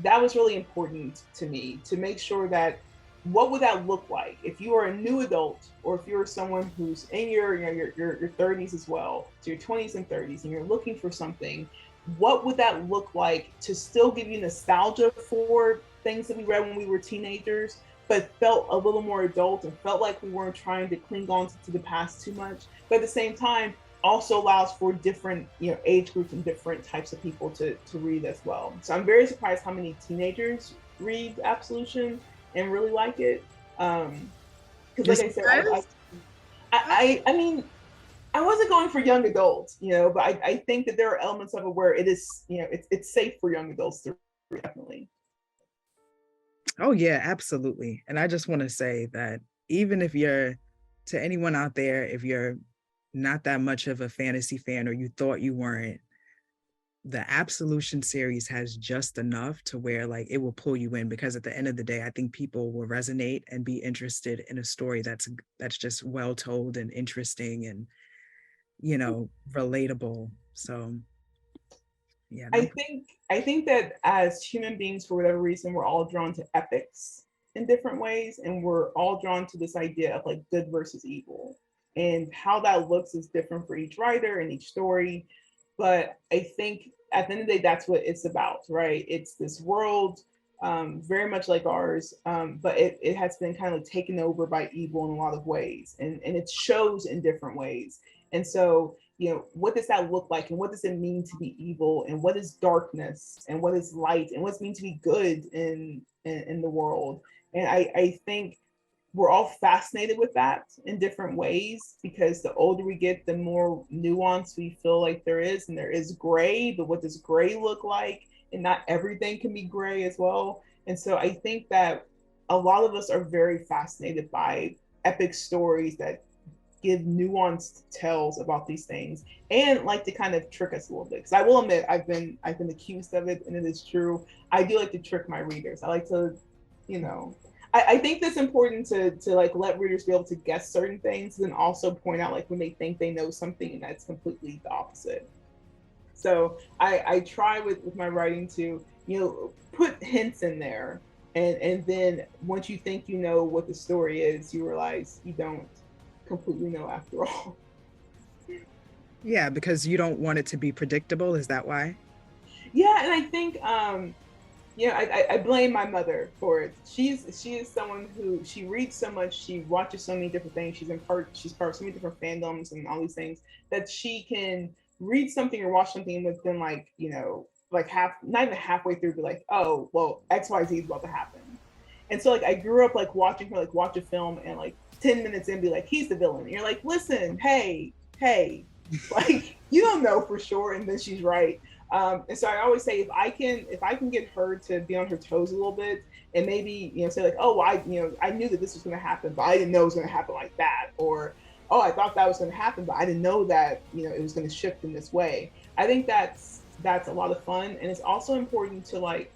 was really important to me to make sure that what would that look like if you are a new adult or if you're someone who's in your 30s as well, so your 20s and 30s, and you're looking for something, what would that look like to still give you nostalgia for things that we read when we were teenagers, but felt a little more adult and felt like we weren't trying to cling on to the past too much, but at the same time also allows for different age groups and different types of people to read as well. So I'm very surprised how many teenagers read Absolution and really like it. Because like I said, I mean, I wasn't going for young adults, but I think that there are elements of it where it is, it's safe for young adults to read, definitely. Oh yeah, absolutely. And I just want to say that even if you're, to anyone out there, if you're not that much of a fantasy fan or you thought you weren't, the Absolution series has just enough to where like it will pull you in, because at the end of the day, I think people will resonate and be interested in a story that's just well told and interesting and relatable. So yeah. I think that as human beings, for whatever reason, we're all drawn to epics in different ways, and we're all drawn to this idea of like good versus evil, and how that looks is different for each writer and each story. But I think at the end of the day, that's what it's about, right? It's this world very much like ours, but it has been kind of taken over by evil in a lot of ways, and it shows in different ways. And so what does that look like, and what does it mean to be evil, and what is darkness, and what is light, and what's mean to be good in the world. And I think we're all fascinated with that in different ways, because the older we get, the more nuance we feel like there is. And there is gray, but what does gray look like? And not everything can be gray as well. And so I think that a lot of us are very fascinated by epic stories that give nuanced tales about these things, and like to kind of trick us a little bit. Because I will admit, I've been accused of it, and it is true. I do like to trick my readers. I like to, I think that's important to like let readers be able to guess certain things, and then also point out like when they think they know something and that's completely the opposite. So I try with my writing to, put hints in there, and then once you think you know what the story is, you realize you don't completely know after all. Yeah, because you don't want it to be predictable. Is that why? Yeah, and I think I blame my mother for it. She is someone who, she reads so much, she watches so many different things, she's part of so many different fandoms and all these things, that she can read something or watch something within like not even halfway through, be like, oh well, XYZ is about to happen. And so like I grew up like watching her like watch a film and like 10 minutes in be like, he's the villain. And you're like, listen, hey, like you don't know for sure. And then she's right. And so I always say, if I can get her to be on her toes a little bit, and maybe, say like, oh, I knew that this was going to happen, but I didn't know it was going to happen like that. Or, oh, I thought that was going to happen, but I didn't know that, it was going to shift in this way. I think that's a lot of fun. And it's also important to like,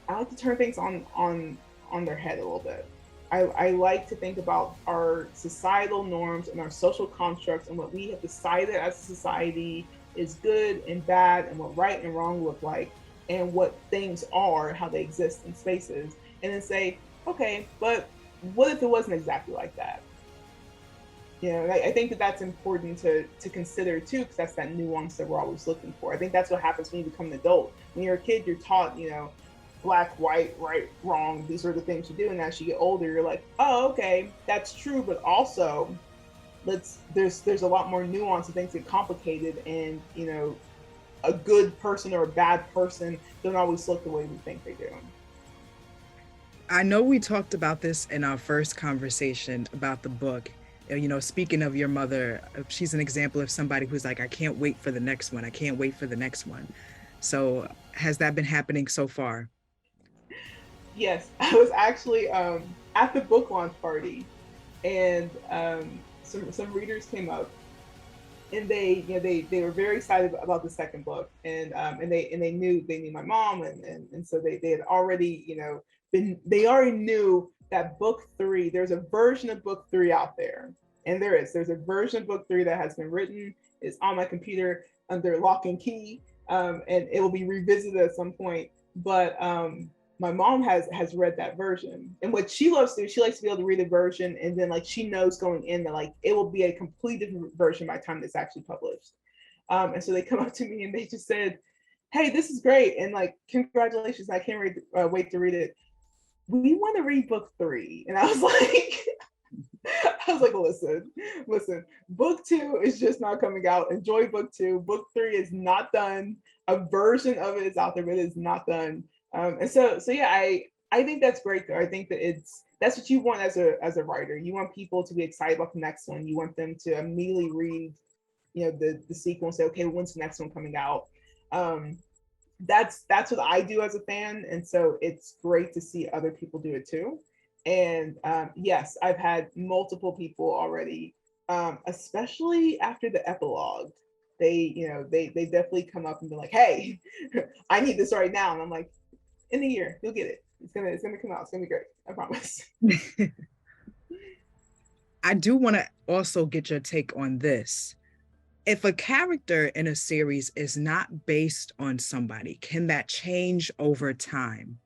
I like to turn things on their head a little bit. I like to think about our societal norms and our social constructs and what we have decided as a society is good and bad, and what right and wrong look like, and what things are, how they exist in spaces, and then say, okay, but what if it wasn't exactly like that? I think that's important to consider too, because that's that nuance that we're always looking for. I think that's what happens when you become an adult. When you're a kid, you're taught, black, white, right, wrong, these are the things you do. And as you get older, you're like, oh, okay, that's true, but also there's a lot more nuance and things get complicated, and a good person or a bad person don't always look the way we think they do. I know we talked about this in our first conversation about the book. Speaking of your mother, she's an example of somebody who's like, I can't wait for the next one. I can't wait for the next one. So has that been happening so far? Yes, I was actually at the book launch party, and some readers came up, and they were very excited about the second book, and they knew my mom, and so they had already they already knew that book 3, there's a version of book 3 out there, and there's a version of book 3 that has been written, is on my computer under lock and key, and it will be revisited at some point, but my mom has read that version, and what she loves to do, she likes to be able to read a version, and then like she knows going in that like it will be a completely different version by the time it's actually published. And so they come up to me and they just said, hey, this is great, and like congratulations, I can't wait to read it. We want to read book 3. And I was like, listen, book 2 is just not coming out. Enjoy book 2. Book 3 is not done. A version of it is out there, but it is not done. And so yeah, I think that's great though. I think that that's what you want as a writer. You want people to be excited about the next one. You want them to immediately read, the sequel and say, okay, when's the next one coming out? That's what I do as a fan, and so it's great to see other people do it too. And yes, I've had multiple people already, especially after the epilogue. They definitely come up and be like, hey, I need this right now, and I'm like, in a year you'll get it. It's gonna come out. It's gonna be great. I promise. I do want to also get your take on this. If a character in a series is not based on somebody, can that change over time?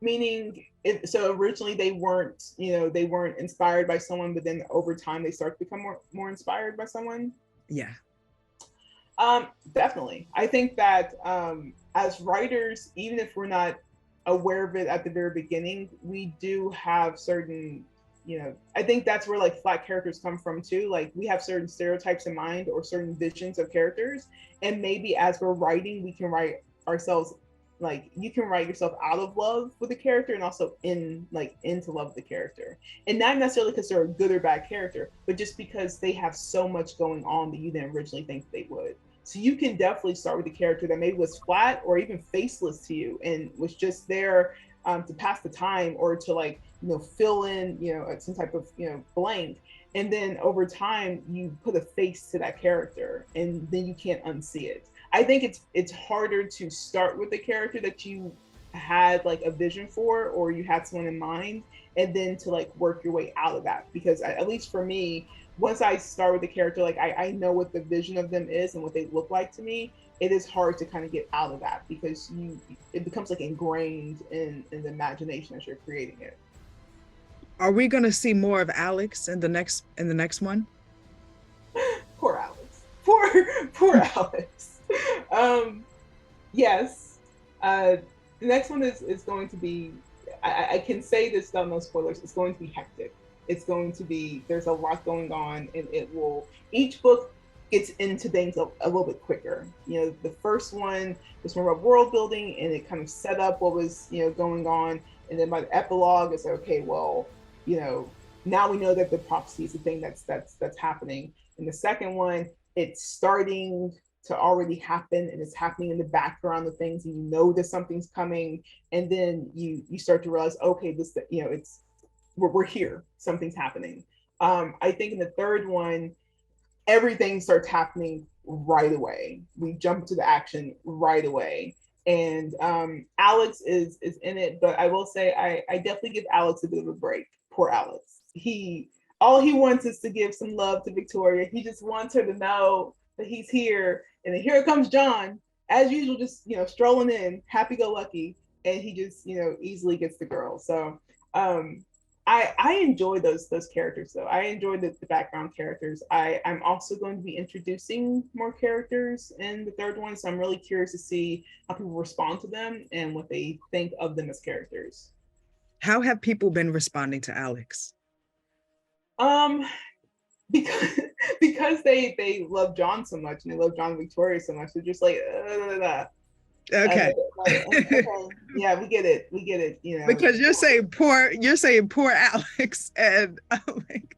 Meaning, so originally they weren't inspired by someone, but then over time they start to become more inspired by someone? Yeah. Definitely. I think that as writers, even if we're not aware of it at the very beginning, we do have certain I think that's where like flat characters come from too. Like we have certain stereotypes in mind or certain visions of characters, and maybe as we're writing, we can write ourselves, like you can write yourself out of love with the character and also into love with the character, and not necessarily because they're a good or bad character, but just because they have so much going on that you didn't originally think they would. So you can definitely start with a character that maybe was flat or even faceless to you and was just there to pass the time or to like fill in some type of blank, and then over time you put a face to that character and then you can't unsee it. I think it's harder to start with the character that you had like a vision for or you had someone in mind, and then to like work your way out of that, because at least for me, once I start with the character, like I know what the vision of them is and what they look like to me, it is hard to kind of get out of that because it becomes like ingrained in the imagination as you're creating it. Are we going to see more of Alex in the next one? Poor Alex. Poor Alex. Yes. The next one is going to be, I can say this without no spoilers, it's going to be hectic. It's going to be, there's a lot going on, and each book gets into things a little bit quicker. The first one was more about world building and it kind of set up what was, going on. And then by the epilogue, it's like, okay, well, now we know that the prophecy is a thing that's happening. In the second one, it's starting to already happen and it's happening in the background of things, and that something's coming. And then you start to realize, okay, we're here, something's happening. I think in the third one, everything starts happening right away. We jump to the action right away. And Alex is in it, but I will say I definitely give Alex a bit of a break. Poor Alex. All he wants is to give some love to Victoria. He just wants her to know that he's here. And then here comes John, as usual, just strolling in, happy-go-lucky, and he just easily gets the girl. So I enjoy those characters though. I enjoy the background characters. I'm also going to be introducing more characters in the third one, so I'm really curious to see how people respond to them and what they think of them as characters. How have people been responding to Alex? Because they love John so much and they love John and Victoria so much, they're just like okay. Okay. Yeah, we get it. Because you're saying poor Alex, and I'm like,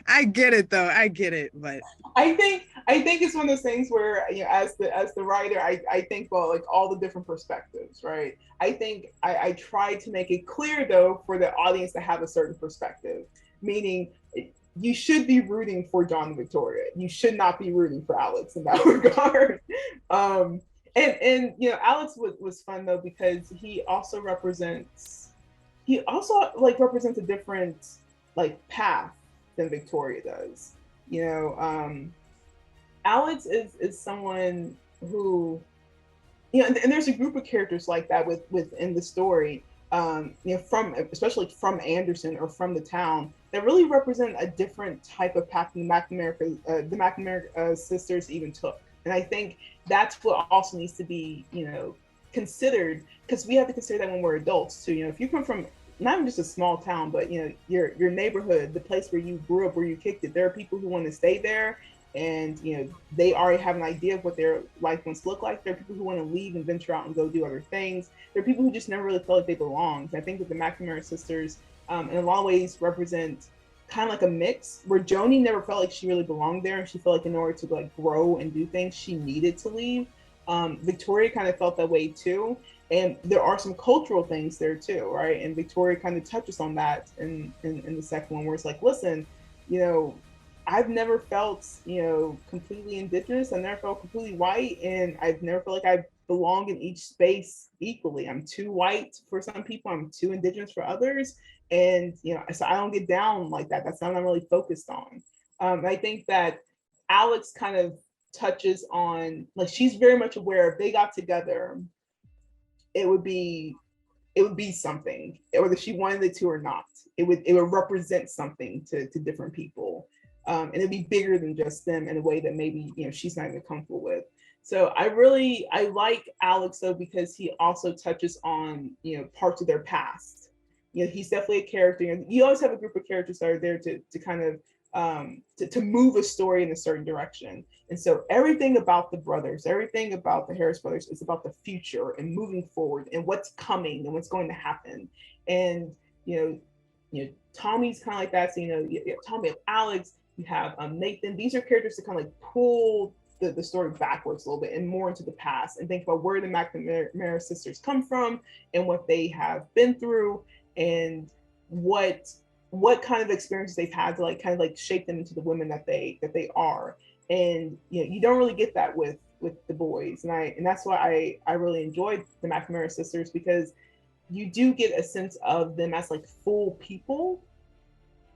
I get it though. I get it, but I think it's one of those things where as the writer, I think about like all the different perspectives, right? I think I try to make it clear though for the audience to have a certain perspective, meaning you should be rooting for John and Victoria. You should not be rooting for Alex in that regard. And Alex was fun though because he also represents a different like path than Victoria does. Alex is someone who, and there's a group of characters like that within the story, especially from Anderson or from the town, that really represent a different type of path than the McNamara sisters even took. And I think that's what also needs to be, considered, because we have to consider that when we're adults too. If you come from not even just a small town, but your neighborhood, the place where you grew up, where you kicked it, there are people who want to stay there, and they already have an idea of what their life wants to look like. There are people who want to leave and venture out and go do other things. There are people who just never really felt like they belonged. I think that the McNamara sisters, in a lot of ways, represent kind of like a mix, where Jonie never felt like she really belonged there, and she felt like in order to like grow and do things, she needed to leave. Victoria kind of felt that way too, and there are some cultural things there too, right? And Victoria kind of touches on that in the second one, where it's like, listen, I've never felt completely indigenous. I never felt completely white, and I've never felt like I belong in each space equally. I'm too white for some people, I'm too indigenous for others, and so I don't get down like that. That's not what I'm really focused on. I think that Alex kind of touches on, like, she's very much aware if they got together, it would be something, whether she wanted it to or not. It would represent something to different people, and it'd be bigger than just them in a way that maybe she's not even comfortable with. So I like Alex though, because he also touches on parts of their past he's definitely a character. And you always have a group of characters that are there to kind of to move a story in a certain direction. And so everything about the brothers, everything about the Harris brothers is about the future and moving forward and what's coming and what's going to happen. And Tommy's kind of like that. So you have Tommy and Alex, you have Nathan. These are characters that kind of like pull the story backwards a little bit and more into the past and think about where the McNamara sisters come from and what they have been through and what kind of experiences they've had to like kind of like shape them into the women that they are. And you don't really get that with the boys, and that's why I really enjoyed the McNamara sisters, because you do get a sense of them as like full people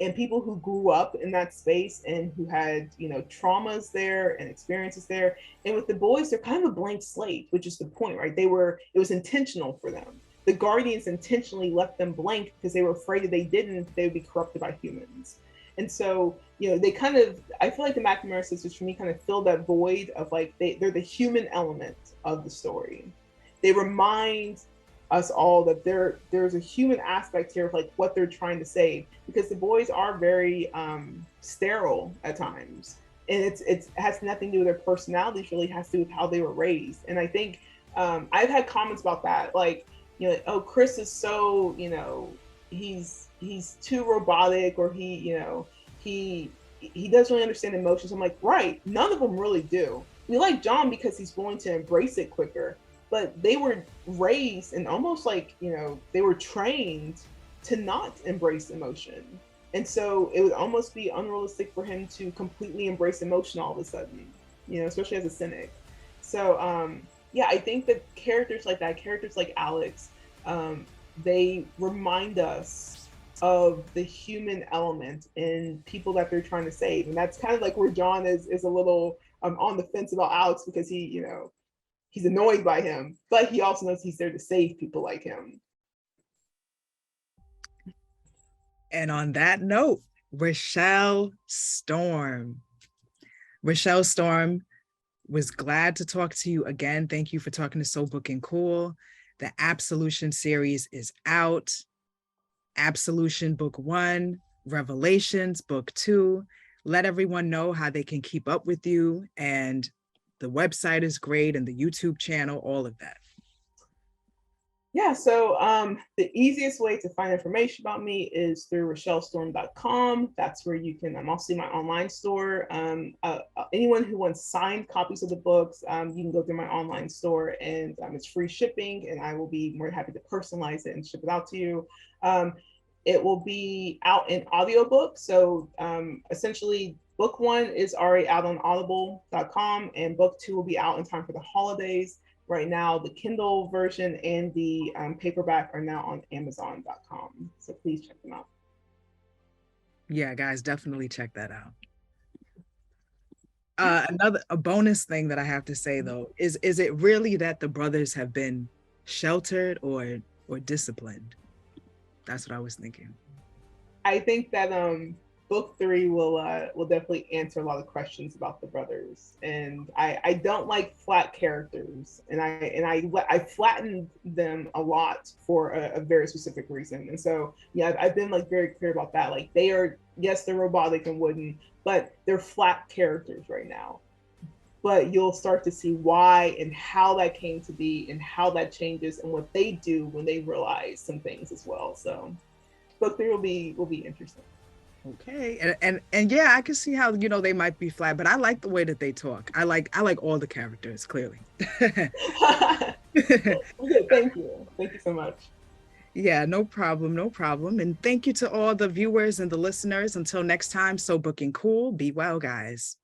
and people who grew up in that space and who had traumas there and experiences there. And with the boys, they're kind of a blank slate, which is the point, right? It was intentional for them. The Guardians intentionally left them blank because they were afraid if they didn't, they would be corrupted by humans. And so, they kind of, I feel like the McNamara sisters for me kind of fill that void of like, they're the human element of the story. They remind us all that there's a human aspect here of like what they're trying to say, because the boys are very sterile at times, and it has nothing to do with their personalities, really has to do with how they were raised. And I think I've had comments about that, like, oh, Chris is so, he's too robotic, or he doesn't really understand emotions. I'm like, right, none of them really do. We like John because he's willing to embrace it quicker, but they were raised and almost like, they were trained to not embrace emotion. And so it would almost be unrealistic for him to completely embrace emotion all of a sudden, especially as a cynic. So, I think that characters like that, characters like Alex, they remind us of the human element in people that they're trying to save. And that's kind of like where John is a little on the fence about Alex, because he's annoyed by him, but he also knows he's there to save people like him. And on that note, Rachelle Storm. Rachelle Storm, was glad to talk to you again. Thank you for talking to So Booking Cool. The Absolution series is out. Absolution Book 1, Revelations Book 2. Let everyone know how they can keep up with you, and the website is great, and the YouTube channel, all of that. Yeah, so the easiest way to find information about me is through RachelleStorm.com. That's where you can also see my online store. Anyone who wants signed copies of the books, you can go through my online store, and it's free shipping, and I will be more than happy to personalize it and ship it out to you. It will be out in audiobook. So essentially, book 1 is already out on audible.com, and book 2 will be out in time for the holidays. Right now, the Kindle version and the paperback are now on Amazon.com. So please check them out. Yeah, guys, definitely check that out. A bonus thing that I have to say, though, is it really that the brothers have been sheltered or disciplined? That's what I was thinking. I think that book 3 will definitely answer a lot of questions about the brothers, and I don't like flat characters, and I flattened them a lot for a very specific reason. And so I've been like very clear about that. Like they're robotic and wooden, but they're flat characters right now. But you'll start to see why and how that came to be and how that changes and what they do when they realize some things as well. So book 3 will be interesting. Okay, and yeah, I can see how they might be flat, but I like the way that they talk. I like all the characters, clearly. Okay, thank you so much. Yeah, no problem. And thank you to all the viewers and the listeners. Until next time, So Booking Cool. Be well, guys.